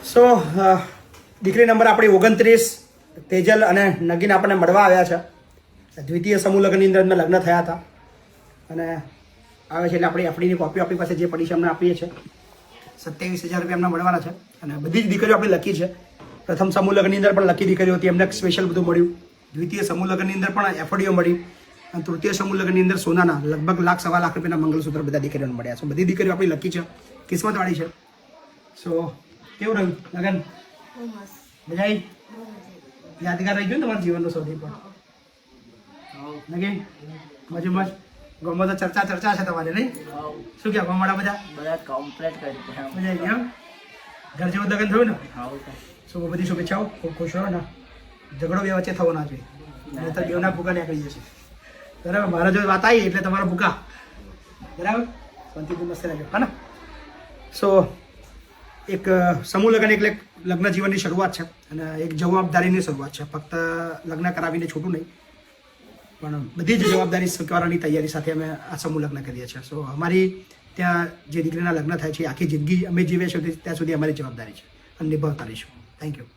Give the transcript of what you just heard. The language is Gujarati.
સો દીકરી નંબર આપણી 29 તેજલ અને નગીન આપણને મળવા આવ્યા છે. દ્વિતીય સમૂહ લગ્નની અંદર એમના લગ્ન થયા હતા અને આવે છે એટલે આપણે એફડીની કોપી આપણી પાસે જે પડી છે અમને આપીએ છીએ. 27,000 રૂપિયા એમને મળવાના છે અને બધી જ દીકરીઓ આપણી લકી છે. પ્રથમ સમૂહ લગ્નની અંદર પણ લકી દીકરીઓ હતી, એમને સ્પેશિયલ બધું મળ્યું. દ્વિતીય સમૂહ લગ્નની અંદર પણ એફડીઓ મળી અને તૃતીય સમૂહ લગ્નની અંદર સોનાના લગભગ લાખ સવા લાખ રૂપિયાના મંગલસૂત્ર બધા દીકરીઓને મળ્યા છે. બધી દીકરીઓ આપણી લકી છે, કિસ્મતવાળી છે. સો કેવું રહ્યું લગન? મજા આવી? યાદગાર રહી ગયું ને તમારા જીવનનું સૌથી પણ? નગીન મજુમજ ગમો તો ચર્ચા છે તમારે નહીં? શું કહે ગમાડા બધા કમ્પ્લીટ કરી મજા આવી ગઈ? ઘર જેવું લગન થયું ને? શું બધી શુભેચ્છાઓ, ખૂબ ખુશ રહો ને. ઝઘડો બે વચ્ચે થવો ના જોઈએ, નહીં તો બેવના ભૂકા નીકળી જશે. બરાબર? મારા જો વાત આવી એટલે તમારા ભૂકા. બરાબર? શાંતિથી મસ્ત રહેજો હા ને? સો એક સમૂહ લગ્ન એટલે લગ્ન જીવનની શરૂઆત છે અને એક જવાબદારીની શરૂઆત છે. ફક્ત લગ્ન કરાવીને છૂટું નહીં, પણ બધી જ જવાબદારી સ્વીકારવાની તૈયારી સાથે અમે આ સમૂહ લગ્ન કરીએ છીએ. સો અમારી ત્યાં જે દીકરીના લગ્ન થાય છે આખી જિંદગી અમે જીવે છે ત્યાં સુધી અમારી જવાબદારી છે અને નિભાવતા રહીશું. Thank you.